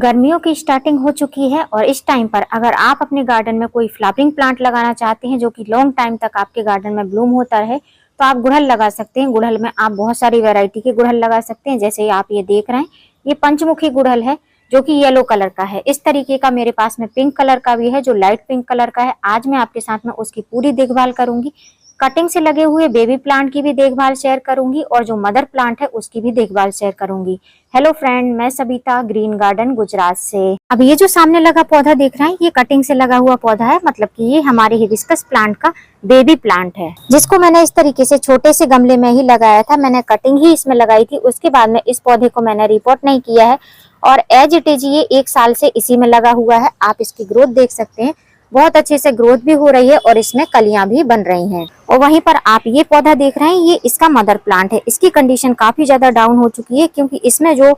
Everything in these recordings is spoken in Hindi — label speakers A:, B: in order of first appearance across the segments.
A: गर्मियों की स्टार्टिंग हो चुकी है और इस टाइम पर अगर आप अपने गार्डन में कोई फ्लावरिंग प्लांट लगाना चाहते हैं जो कि लॉन्ग टाइम तक आपके गार्डन में ब्लूम होता रहे, तो आप गुड़हल लगा सकते हैं। गुड़हल में आप बहुत सारी वैरायटी के गुड़हल लगा सकते हैं। जैसे आप ये देख रहे हैं, ये पंचमुखी गुड़हल है जो कि येलो कलर का है। इस तरीके का मेरे पास में पिंक कलर का भी है जो लाइट पिंक कलर का है। आज मैं आपके साथ में उसकी पूरी देखभाल करूंगी। कटिंग से लगे हुए बेबी प्लांट की भी देखभाल शेयर करूंगी और जो मदर प्लांट है उसकी भी देखभाल शेयर करूंगी। हेलो फ्रेंड, मैं सबिता ग्रीन गार्डन गुजरात से। अब ये जो सामने लगा पौधा देख रहे हैं, ये कटिंग से लगा हुआ पौधा है, मतलब कि ये हमारे हिबिस्कस प्लांट का बेबी प्लांट है, जिसको मैंने इस तरीके से छोटे से गमले में ही लगाया था। मैंने कटिंग ही इसमें लगाई थी, उसके बाद में इस पौधे को मैंने रिपोर्ट नहीं किया है और एज इट इज ये 1 साल से इसी में लगा हुआ है। आप इसकी ग्रोथ देख सकते हैं, बहुत अच्छे से ग्रोथ भी हो रही है और इसमें कलियां भी बन रही हैं। और वहीं पर आप ये पौधा देख रहे हैं, ये इसका मदर प्लांट है। इसकी कंडीशन काफी ज्यादा डाउन हो चुकी है क्योंकि इसमें जो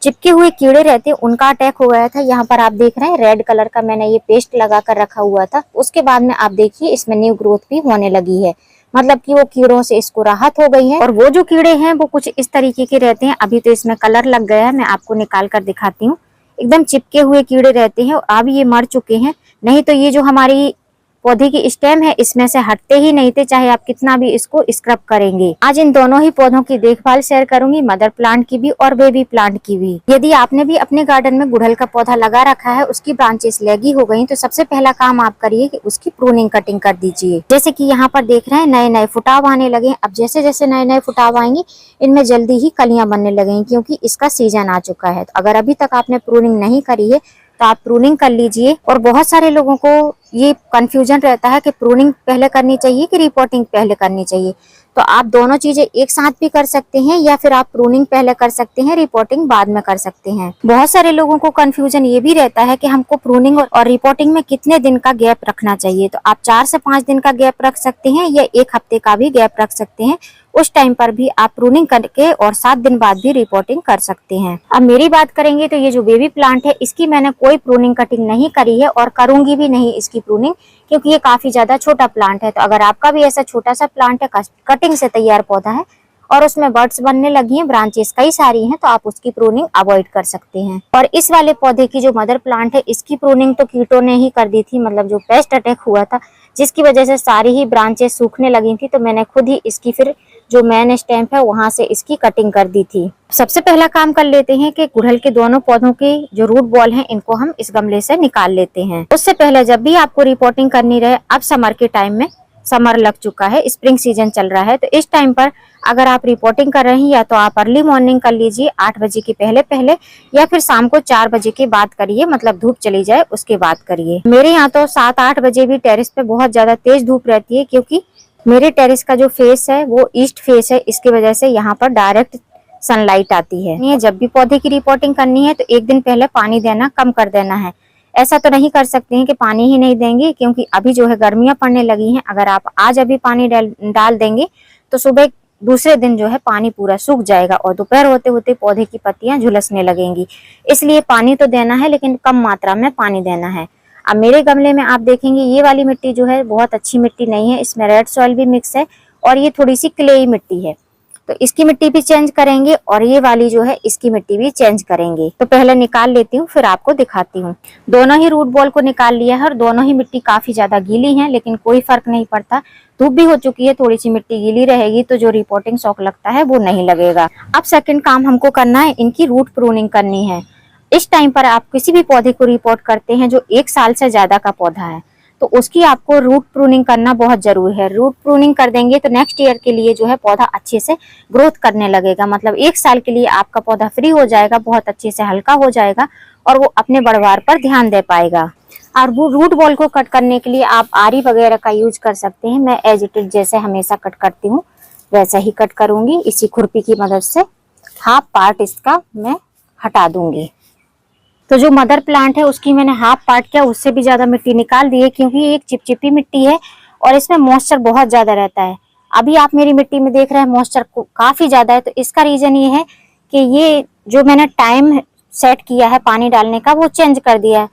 A: चिपके हुए कीड़े रहते हैं उनका अटैक हो गया था। यहाँ पर आप देख रहे हैं रेड कलर का मैंने ये पेस्ट लगा कर रखा हुआ था। उसके बाद में आप देखिए इसमें न्यू ग्रोथ भी होने लगी है, मतलब कि वो कीड़ों से इसको राहत हो गई है। और वो जो कीड़े हैं वो कुछ इस तरीके के रहते हैं। अभी तो इसमें कलर लग गया है, मैं आपको निकाल कर दिखाती हूँ। एकदम चिपके हुए कीड़े रहते हैं और अब ये मर चुके हैं। नहीं तो ये जो हमारी पौधे की स्टेम है इसमें से हटते ही नहीं थे, चाहे आप कितना भी इसको स्क्रब करेंगे। आज इन दोनों ही पौधों की देखभाल शेयर करूंगी, मदर प्लांट की भी और बेबी प्लांट की भी। यदि आपने भी अपने गार्डन में गुड़हल का पौधा लगा रखा है, उसकी ब्रांचेस लगी हो गई, तो सबसे पहला काम आप करिए कि उसकी प्रूनिंग कटिंग कर दीजिए। जैसे कि यहाँ पर देख रहे हैं नए नए फुटाव आने लगे। अब जैसे जैसे नए नए फुटाव आएंगे इनमें जल्दी ही कलियां बनने लगेंगी क्योंकि इसका सीजन आ चुका है। तो अगर अभी तक आपने प्रूनिंग नहीं करी है तो आप प्रूनिंग कर लीजिए। और बहुत सारे लोगों को ये कंफ्यूजन रहता है कि प्रूनिंग पहले करनी चाहिए कि रिपोर्टिंग पहले करनी चाहिए। तो आप दोनों चीजें एक साथ भी कर सकते हैं या फिर आप प्रूनिंग पहले कर सकते हैं, रिपोर्टिंग बाद में कर सकते हैं। बहुत सारे लोगों को कंफ्यूजन ये भी रहता है कि हमको प्रूनिंग और रिपोर्टिंग में कितने दिन का गैप रखना चाहिए। तो आप 4 से 5 दिन का गैप रख सकते हैं या 1 हफ्ते का भी गैप रख सकते हैं। उस टाइम पर भी आप प्रूनिंग करके और 7 दिन बाद भी रिपोर्टिंग कर सकते हैं। अब मेरी बात करेंगे तो ये जो बेबी प्लांट है इसकी मैंने कोई प्रूनिंग कटिंग नहीं करी है और करूंगी भी नहीं इसकी प्रूनिंग, क्योंकि ये काफी ज्यादा छोटा प्लांट है। तो अगर आपका भी ऐसा छोटा सा प्लांट है, कटिंग से तैयार पौधा है और उसमें बर्ड्स बनने लगी हैं, ब्रांचेस कई सारी हैं, तो आप उसकी प्रूनिंग अवॉइड कर सकते हैं। और इस वाले पौधे की जो मदर प्लांट है इसकी प्रूनिंग तो कीटों ने ही कर दी थी, मतलब जो पेस्ट अटैक हुआ था जिसकी वजह से सारी ही ब्रांचेस सूखने लगी थी। तो मैंने खुद ही इसकी फिर जो मेन स्टेम है वहां से इसकी कटिंग कर दी थी। सबसे पहला काम कर लेते हैं कि गुड़हल के दोनों पौधों के जो रूट बॉल हैं इनको हम इस गमले से निकाल लेते हैं। उससे पहले जब भी आपको रिपोर्टिंग करनी रहे, अब समर के टाइम में समर लग चुका है, स्प्रिंग सीजन चल रहा है, तो इस टाइम पर अगर आप रिपोर्टिंग कर रहे हैं या तो आप अर्ली मॉर्निंग कर लीजिए 8 बजे के पहले पहले, या फिर शाम को 4 बजे के बाद करिए, मतलब धूप चली जाए उसके बाद करिए। मेरे यहाँ तो 7-8 बजे भी टेरेस पे बहुत ज्यादा तेज धूप रहती है क्योंकि मेरे टेरेस का जो फेस है वो ईस्ट फेस है, इसकी वजह से यहाँ पर डायरेक्ट सनलाइट आती है। जब भी पौधे की रिपोर्टिंग करनी है तो 1 दिन पहले पानी देना कम कर देना है। ऐसा तो नहीं कर सकते हैं कि पानी ही नहीं देंगे, क्योंकि अभी जो है गर्मियां पड़ने लगी हैं। अगर आप आज अभी पानी डाल देंगे तो सुबह दूसरे दिन जो है पानी पूरा सूख जाएगा और दोपहर होते होते पौधे की पत्तियां झुलसने लगेंगी। इसलिए पानी तो देना है लेकिन कम मात्रा में पानी देना है। अब मेरे गमले में आप देखेंगे ये वाली मिट्टी जो है बहुत अच्छी मिट्टी नहीं है, इसमें रेड सॉइल भी मिक्स है और ये थोड़ी सी क्लेई मिट्टी है, तो इसकी मिट्टी भी चेंज करेंगे और ये वाली जो है इसकी मिट्टी भी चेंज करेंगे। तो पहले निकाल लेती हूँ फिर आपको दिखाती हूँ। दोनों ही रूट बॉल को निकाल लिया है और दोनों ही मिट्टी काफी ज्यादा गीली है, लेकिन कोई फर्क नहीं पड़ता। धूप भी हो चुकी है, थोड़ी सी मिट्टी गीली रहेगी तो जो रिपोर्टिंग शॉक लगता है वो नहीं लगेगा। अब सेकंड काम हमको करना है, इनकी रूट प्रूनिंग करनी है। इस टाइम पर आप किसी भी पौधे को रिपोर्ट करते हैं जो 1 साल से ज्यादा का पौधा है तो उसकी आपको रूट प्रूनिंग करना बहुत जरूरी है। रूट प्रूनिंग कर देंगे तो नेक्स्ट ईयर के लिए जो है पौधा अच्छे से ग्रोथ करने लगेगा, मतलब 1 साल के लिए आपका पौधा फ्री हो जाएगा, बहुत अच्छे से हल्का हो जाएगा और वो अपने बढ़वार पर ध्यान दे पाएगा। और वो रूट बॉल को कट करने के लिए आप आरी वगैरह का यूज कर सकते हैं। मैं एज इट इज जैसे हमेशा कट करती हूँ वैसा ही कट करूंगी। इसी खुरपी की मदद से हाफ पार्ट इसका मैं हटा दूंगी। तो जो मदर प्लांट है उसकी मैंने हाफ पार्ट किया, उससे भी ज्यादा मिट्टी निकाल दी है क्योंकि ये एक चिपचिपी मिट्टी है और इसमें मॉइस्चर बहुत ज्यादा रहता है। अभी आप मेरी मिट्टी में देख रहे हैं मॉइस्चर काफी ज्यादा है, तो इसका रीजन ये है कि ये जो मैंने टाइम सेट किया है पानी डालने का वो चेंज कर दिया है।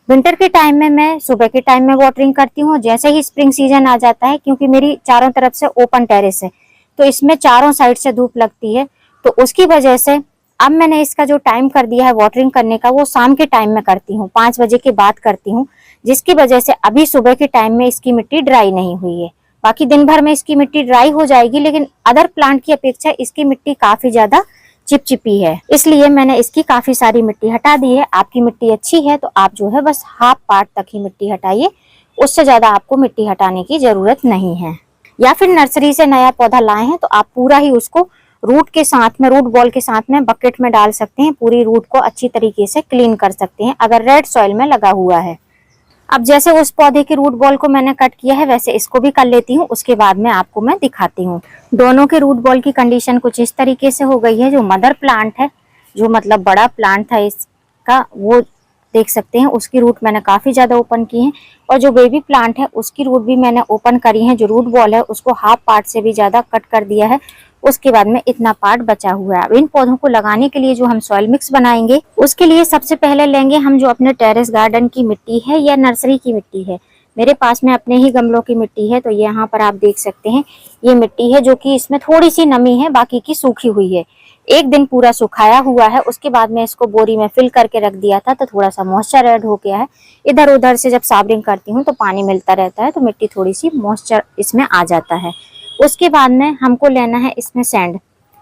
A: विंटर के टाइम में मैं सुबह के टाइम में वाटरिंग करती हूँ, जैसे ही स्प्रिंग सीजन आ जाता है, क्योंकि मेरी चारों तरफ से ओपन टेरेस है तो इसमें चारों साइड से धूप लगती है, तो उसकी वजह से अब मैंने इसका जो टाइम कर दिया है वाटरिंग करने का, वो शाम के टाइम में करती हूँ, 5 बजे के बाद करती हूँ, जिसकी वजह से अभी सुबह के टाइम में इसकी मिट्टी ड्राई नहीं हुई है। बाकी दिन भर में इसकी मिट्टी ड्राई हो जाएगी, लेकिन अदर प्लांट की अपेक्षा इसकी मिट्टी काफी ज्यादा चिपचिपी है, इसलिए मैंने इसकी काफी सारी मिट्टी हटा दी है। आपकी मिट्टी अच्छी है तो आप जो है बस हाफ पार्ट तक ही मिट्टी हटाइए, उससे ज्यादा आपको मिट्टी हटाने की जरूरत नहीं है। या फिर नर्सरी से नया पौधा लाए हैं तो आप पूरा ही उसको रूट के साथ में, रूट बॉल के साथ में बकेट में डाल सकते हैं, पूरी रूट को अच्छी तरीके से क्लीन कर सकते हैं अगर रेड सॉइल में लगा हुआ है। अब जैसे उस पौधे की रूट बॉल को मैंने कट किया है, वैसे इसको भी कर लेती हूँ, उसके बाद में आपको मैं दिखाती हूँ। दोनों के रूट बॉल की कंडीशन कुछ इस तरीके से हो गई है। जो मदर प्लांट है, जो मतलब बड़ा प्लांट था इसका, वो देख सकते हैं उसकी रूट मैंने काफी ज्यादा ओपन की है, और जो बेबी प्लांट है उसकी रूट भी मैंने ओपन करी है। जो रूट बॉल है उसको हाफ पार्ट से भी ज्यादा कट कर दिया है, उसके बाद में इतना पार्ट बचा हुआ है। अब इन पौधों को लगाने के लिए जो हम सॉइल मिक्स बनाएंगे, उसके लिए सबसे पहले लेंगे हम जो अपने टेरेस गार्डन की मिट्टी है या नर्सरी की मिट्टी है। मेरे पास में अपने ही गमलों की मिट्टी है, तो यहाँ पर आप देख सकते हैं ये मिट्टी है जो कि इसमें थोड़ी सी नमी है, बाकी की सूखी हुई है। एक दिन पूरा सुखाया हुआ है, उसके बाद में इसको बोरी में फिल करके रख दिया था, तो थोड़ा सा मॉइस्चर ऐड हो गया है। इधर उधर से जब साबरिंग करती हूँ तो पानी मिलता रहता है, तो मिट्टी थोड़ी सी मॉइस्चर इसमें आ जाता है। उसके बाद में हमको लेना है इसमें सैंड।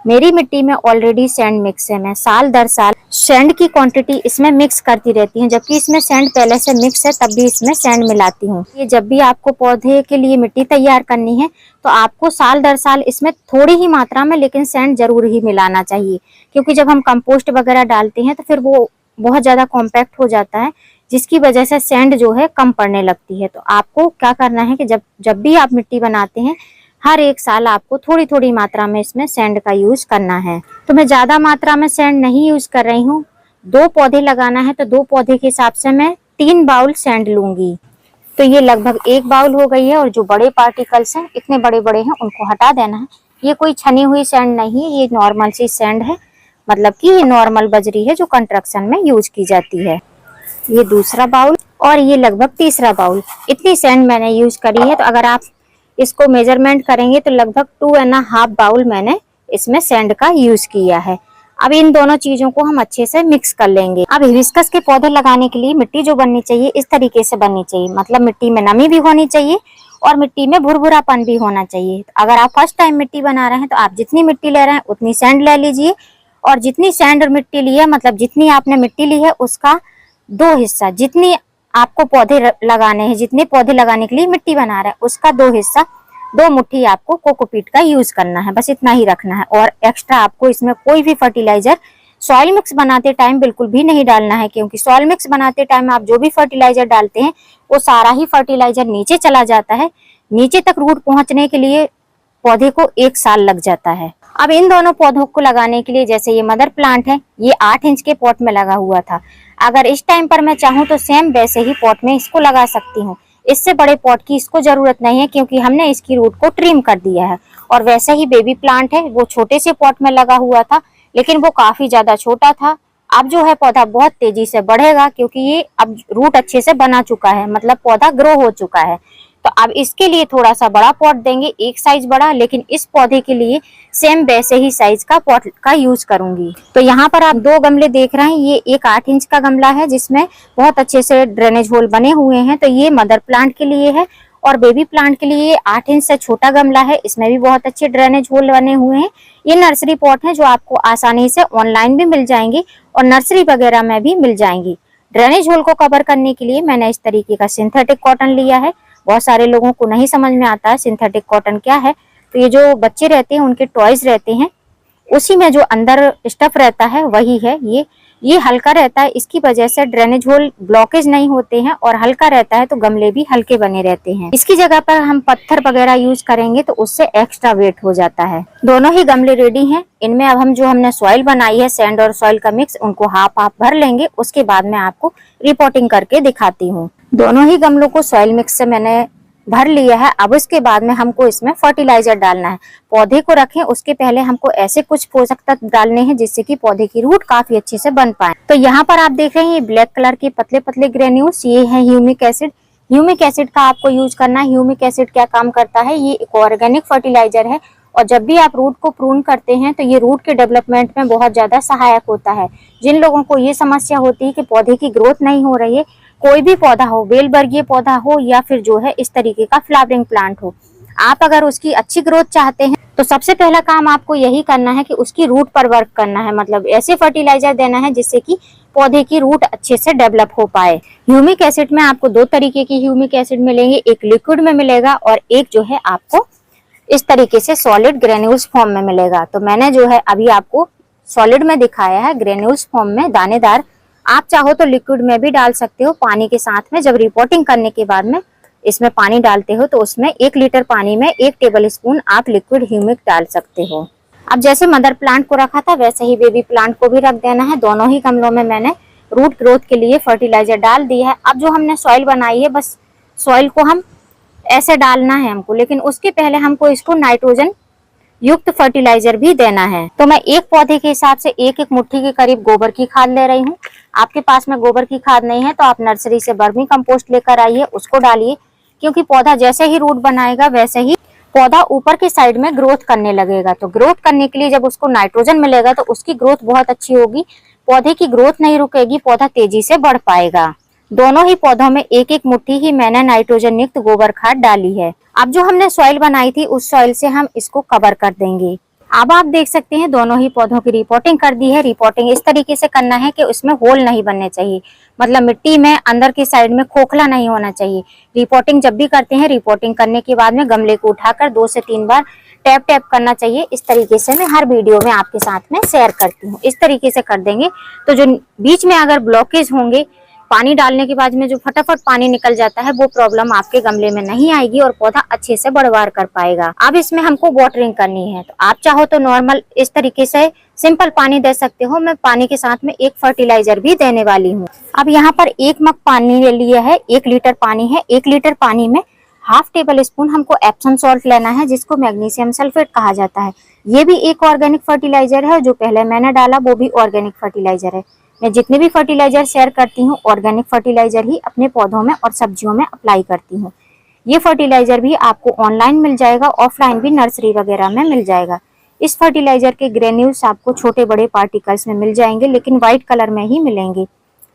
A: मेरी मिट्टी में ऑलरेडी सैंड मिक्स है, मैं साल दर साल सैंड की क्वांटिटी इसमें मिक्स करती रहती हूँ, जबकि इसमें सैंड पहले से मिक्स है, तब भी इसमें सैंड मिलाती हूँ। ये जब भी आपको पौधे के लिए मिट्टी तैयार करनी है तो आपको साल दर साल इसमें थोड़ी ही मात्रा में लेकिन सैंड जरूर ही मिलाना चाहिए, क्योंकि जब हम कंपोस्ट वगैरह डालते हैं तो फिर वो बहुत ज्यादा कॉम्पैक्ट हो जाता है, जिसकी वजह से सैंड जो है कम पड़ने लगती है। तो आपको क्या करना है कि जब भी आप मिट्टी बनाते हैं, हर एक साल आपको थोड़ी थोड़ी मात्रा में इसमें सैंड का यूज करना है। तो मैं ज्यादा मात्रा में सैंड नहीं यूज कर रही हूँ। 2 पौधे लगाना है तो 2 पौधे के हिसाब से मैं 3 बाउल सैंड लूंगी। तो ये लगभग 1 बाउल हो गई है, और जो बड़े पार्टिकल्स हैं, इतने बड़े बड़े हैं, उनको हटा देना है। ये कोई छनी हुई सैंड नहीं है, ये नॉर्मल सी सैंड है, मतलब कि ये नॉर्मल बजरी है जो कंस्ट्रक्शन में यूज की जाती है। ये दूसरा बाउल और ये लगभग तीसरा बाउल, इतनी सैंड मैंने यूज करी है। तो अगर आप इसको मेजरमेंट करेंगे तो लगभग 2.5 बाउल मैंने इसमें सैंड का यूज किया है। अब इन दोनों चीजों को हम अच्छे से मिक्स कर लेंगे। अब हिबिस्कस के पौधे लगाने के लिए मिट्टी जो बननी चाहिए इस तरीके से बननी चाहिए, मतलब मिट्टी में नमी भी होनी चाहिए और मिट्टी में भुरभुरापन भी होना चाहिए। अगर आप फर्स्ट टाइम मिट्टी बना रहे हैं तो आप जितनी मिट्टी ले रहे हैं उतनी सैंड ले लीजिए, और जितनी सैंड और मिट्टी ली है, मतलब जितनी आपने मिट्टी ली है उसका 2 हिस्सा, जितनी आपको पौधे लगाने हैं, जितने पौधे लगाने के लिए मिट्टी बना रहे हैं उसका 2 हिस्सा, 2 मुट्ठी आपको कोकोपीट का यूज करना है, बस इतना ही रखना है। और एक्स्ट्रा आपको इसमें कोई भी फर्टिलाइजर सॉइल मिक्स बनाते टाइम बिल्कुल भी नहीं डालना है, क्योंकि सॉइल मिक्स बनाते टाइम आप जो भी फर्टिलाइजर डालते हैं वो सारा ही फर्टिलाइजर नीचे चला जाता है। नीचे तक रूट पहुंचने के लिए पौधे को 1 साल लग जाता है। अब इन दोनों पौधों को लगाने के लिए, जैसे ये मदर प्लांट है, ये 8 इंच के पॉट में लगा हुआ था। अगर इस टाइम पर मैं चाहूँ तो सेम वैसे ही पॉट में इसको लगा सकती हूँ। इससे बड़े पॉट की इसको जरूरत नहीं है, क्योंकि हमने इसकी रूट को ट्रिम कर दिया है। और वैसे ही बेबी प्लांट है, वो छोटे से पॉट में लगा हुआ था, लेकिन वो काफी ज्यादा छोटा था। अब जो है पौधा बहुत तेजी से बढ़ेगा, क्योंकि ये अब रूट अच्छे से बना चुका है, मतलब पौधा ग्रो हो चुका है। तो अब इसके लिए थोड़ा सा बड़ा पॉट देंगे, एक साइज बड़ा, लेकिन इस पौधे के लिए सेम वैसे ही साइज का पॉट का यूज करूंगी। तो यहाँ पर आप 2 गमले देख रहे हैं, ये एक 8 इंच का गमला है जिसमें बहुत अच्छे से ड्रेनेज होल बने हुए हैं, तो ये मदर प्लांट के लिए है। और बेबी प्लांट के लिए 8 इंच से छोटा गमला है, इसमें भी बहुत अच्छे ड्रेनेज होल बने हुए हैं। ये नर्सरी पॉट है जो आपको आसानी से ऑनलाइन भी मिल जाएंगे और नर्सरी वगैरह में भी मिल जाएंगी। ड्रेनेज होल को कवर करने के लिए मैंने इस तरीके का सिंथेटिक कॉटन लिया है। बहुत सारे लोगों को नहीं समझ में आता है सिंथेटिक कॉटन क्या है। तो ये जो बच्चे रहते हैं उनके टॉयज रहते हैं, उसी में जो अंदर स्टफ रहता है वही है ये हल्का रहता है, इसकी वजह से ड्रेनेज होल ब्लॉकेज नहीं होते हैं, और हल्का रहता है तो गमले भी हल्के बने रहते हैं। इसकी जगह पर हम पत्थर वगैरह यूज करेंगे तो उससे एक्स्ट्रा वेट हो जाता है। दोनों ही गमले रेडी हैं। इनमें अब हम जो हमने सॉइल बनाई है, सैंड और सॉइल का मिक्स, उनको हाफ हाफ भर लेंगे। उसके बाद मैं आपको रिपोर्टिंग करके दिखाती हूँ। दोनों ही गमलों को सॉइल मिक्स से मैंने भर लिया है। अब इसके बाद में हमको इसमें फर्टिलाइजर डालना है। पौधे को रखें उसके पहले हमको ऐसे कुछ पोषक तत्व डालने हैं जिससे कि पौधे की रूट काफी अच्छे से बन पाए। तो यहाँ पर आप देख रहे हैं ये ब्लैक कलर के पतले पतले ग्रेन्यूल्स, ये है ह्यूमिक एसिड। ह्यूमिक एसिड का आपको यूज करना है। ह्यूमिक एसिड क्या काम करता है, ये एक ऑर्गेनिक फर्टिलाइजर है और जब भी आप रूट को प्रून करते हैं तो ये रूट के डेवलपमेंट में बहुत ज्यादा सहायक होता है। जिन लोगों को ये समस्या होती है कि पौधे की ग्रोथ नहीं हो रही है, कोई भी पौधा हो, बेलवर्गीय पौधा हो या फिर जो है इस तरीके का फ्लावरिंग प्लांट हो, आप अगर उसकी अच्छी ग्रोथ चाहते हैं तो सबसे पहला काम आपको यही करना है कि उसकी रूट पर वर्क करना है। मतलब ऐसे फर्टिलाइजर देना है जिससे कि पौधे की रूट अच्छे से डेवलप हो पाए। ह्यूमिक एसिड में आपको दो तरीके की ह्यूमिक एसिड मिलेंगे, एक लिक्विड में मिलेगा और एक जो है आपको इस तरीके से सॉलिड ग्रेन्यूल्स फॉर्म में मिलेगा। तो मैंने जो है अभी आपको सॉलिड में दिखाया है, ग्रेन्यूल्स फॉर्म में दानेदार। आप चाहो तो लिक्विड में भी डाल सकते हो पानी के साथ में। जब रिपोर्टिंग करने के बाद में इसमें पानी डालते हो तो उसमें 1 लीटर पानी में 1 टेबल स्पून आप लिक्विड ह्यूमिक डाल सकते हो। अब जैसे मदर प्लांट को रखा था वैसे ही बेबी प्लांट को भी रख देना है। दोनों ही गमलों में मैंने रूट ग्रोथ के लिए फर्टिलाइजर डाल दिया है। अब जो हमने सॉइल बनाई है, बस सॉइल को हम ऐसे डालना है हमको, लेकिन उसके पहले हमको इसको नाइट्रोजन युक्त फर्टिलाइजर भी देना है। तो मैं एक पौधे के हिसाब से एक मुट्ठी के करीब गोबर की खाद ले रही हूँ। आपके पास में गोबर की खाद नहीं है तो आप नर्सरी से वर्मी कंपोस्ट लेकर आइए, उसको डालिए, क्योंकि पौधा जैसे ही रूट बनाएगा वैसे ही पौधा ऊपर की साइड में ग्रोथ करने लगेगा। तो ग्रोथ करने के लिए जब उसको नाइट्रोजन मिलेगा तो उसकी ग्रोथ बहुत अच्छी होगी, पौधे की ग्रोथ नहीं रुकेगी, पौधा तेजी से बढ़ पाएगा। दोनों ही पौधों में एक एक मुट्ठी ही मैंने नाइट्रोजन युक्त गोबर खाद डाली है। अब जो हमने सॉइल बनाई थी उस सॉइल से हम इसको कवर कर देंगे। अब आप देख सकते हैं दोनों ही पौधों की रिपोर्टिंग कर दी है। रिपोर्टिंग इस तरीके से करना है कि उसमें होल नहीं बनने चाहिए, मतलब मिट्टी में अंदर की साइड में खोखला नहीं होना चाहिए। रिपोर्टिंग जब भी करते हैं, रिपोर्टिंग करने के बाद में गमले को उठाकर 2 से 3 बार टैप टैप करना चाहिए। इस तरीके से मैं हर वीडियो में आपके साथ में शेयर करती हूँ। इस तरीके से कर देंगे तो जो बीच में अगर ब्लॉकेज होंगे, पानी डालने के बाद में जो फटाफट पानी निकल जाता है, वो प्रॉब्लम आपके गमले में नहीं आएगी और पौधा अच्छे से बढ़वार कर पाएगा। अब इसमें हमको वाटरिंग करनी है, तो आप चाहो तो नॉर्मल इस तरीके से सिंपल पानी दे सकते हो। मैं पानी के साथ में एक फर्टिलाइजर भी देने वाली हूँ। अब यहाँ पर 1 मग पानी ले लिया है, 1 लीटर पानी है। 1 लीटर पानी में ½ टेबल स्पून हमको एप्सम सॉल्ट लेना है, जिसको मैग्नीशियम सल्फेट कहा जाता है। ये भी एक ऑर्गेनिक फर्टिलाइजर है। जो पहले मैंने डाला वो भी ऑर्गेनिक फर्टिलाइजर है। मैं जितने भी फर्टिलाइजर शेयर करती हूँ ऑर्गेनिक फर्टिलाइजर ही अपने पौधों में और सब्जियों में अप्लाई करती हूँ। ये फर्टिलाइजर भी आपको ऑनलाइन मिल जाएगा, ऑफलाइन भी नर्सरी वगैरह में मिल जाएगा। इस फर्टिलाइजर के ग्रेन्यूल्स आपको छोटे बड़े पार्टिकल्स में मिल जाएंगे, लेकिन व्हाइट कलर में ही मिलेंगे।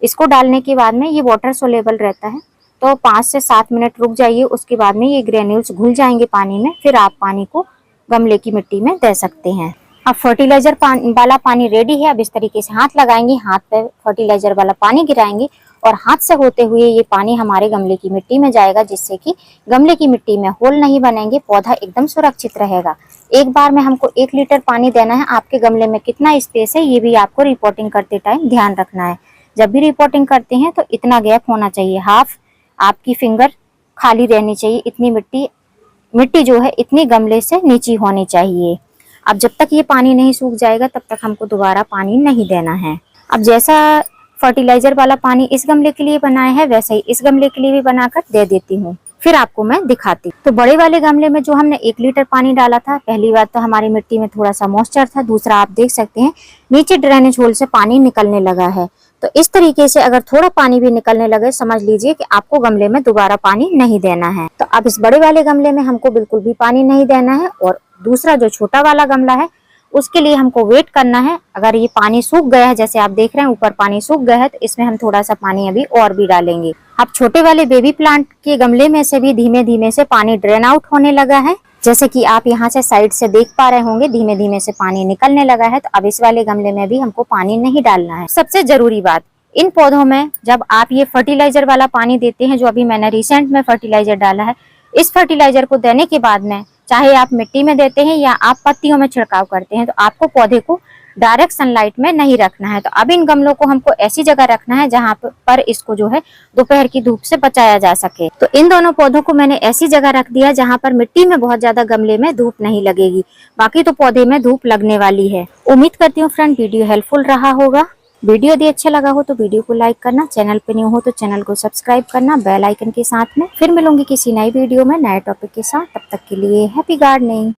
A: इसको डालने के बाद में ये वाटर सोलेबल रहता है, तो 5 से 7 मिनट रुक जाइए। उसके बाद में ये ग्रेन्यूल्स घुल जाएंगे पानी में, फिर आप पानी को गमले की मिट्टी में दे सकते हैं। अब फर्टिलाइजर वाला पानी रेडी है। अब इस तरीके से हाथ लगाएंगे, हाथ पे फर्टिलाइजर वाला पानी गिराएंगे और हाथ से होते हुए ये पानी हमारे गमले की मिट्टी में जाएगा, जिससे कि गमले की मिट्टी में होल नहीं बनेंगे, पौधा एकदम सुरक्षित रहेगा। एक बार में हमको 1 लीटर पानी देना है। आपके गमले में कितना स्पेस है ये भी आपको रिपोर्टिंग करते टाइम ध्यान रखना है। जब भी रिपोर्टिंग करते हैं तो इतना गैप होना चाहिए, हाफ आपकी फिंगर खाली रहनी चाहिए। इतनी मिट्टी जो है इतनी गमले से नीची होनी चाहिए। अब जब तक ये पानी नहीं सूख जाएगा तब तक हमको दोबारा पानी नहीं देना है। अब जैसा फर्टिलाइजर वाला पानी इस गमले के लिए बनाया है वैसे ही इस गमले के लिए भी बनाकर दे देती हूँ, फिर आपको मैं दिखाती। तो बड़े वाले गमले में जो हमने 1 लीटर पानी डाला था, पहली बात तो हमारी मिट्टी में थोड़ा सा मॉइस्चर था, दूसरा आप देख सकते हैं नीचे ड्रेनेज होल से पानी निकलने लगा है। तो इस तरीके से अगर थोड़ा पानी भी निकलने लगे समझ लीजिए कि आपको गमले में दोबारा पानी नहीं देना है। तो अब इस बड़े वाले गमले में हमको बिल्कुल भी पानी नहीं देना है और दूसरा जो छोटा वाला गमला है उसके लिए हमको वेट करना है। अगर ये पानी सूख गया है, जैसे आप देख रहे हैं ऊपर पानी सूख गया है, तो इसमें हम थोड़ा सा पानी अभी और भी डालेंगे। अब छोटे वाले बेबी प्लांट के गमले में से भी धीमे धीमे से पानी ड्रेन आउट होने लगा है, जैसे कि आप यहाँ से साइड से देख पा रहे होंगे, धीमे धीमे से पानी निकलने लगा है। तो अब इस वाले गमले में भी हमको पानी नहीं डालना है। सबसे जरूरी बात, इन पौधों में जब आप ये फर्टिलाइजर वाला पानी देते हैं, जो अभी मैंने रिसेंट में फर्टिलाइजर डाला है, इस फर्टिलाइजर को देने के बाद में चाहे आप मिट्टी में देते हैं या आप पत्तियों में छिड़काव करते हैं, तो आपको पौधे को डायरेक्ट सनलाइट में नहीं रखना है। तो अब इन गमलों को हमको ऐसी जगह रखना है जहां पर इसको जो है दोपहर की धूप से बचाया जा सके। तो इन दोनों पौधों को मैंने ऐसी जगह रख दिया जहां पर मिट्टी में बहुत ज्यादा गमले में धूप नहीं लगेगी, बाकी तो पौधे में धूप लगने वाली है। उम्मीद करती हूँ फ्रेंड वीडियो हेल्पफुल रहा होगा। वीडियो यदि अच्छा लगा हो तो वीडियो को लाइक करना, चैनल पे न्यू हो तो चैनल को सब्सक्राइब करना बेल आइकन के साथ में। फिर मिलूंगी किसी नई वीडियो में नए टॉपिक के साथ, तब तक के लिए हैप्पी गार्डनिंग।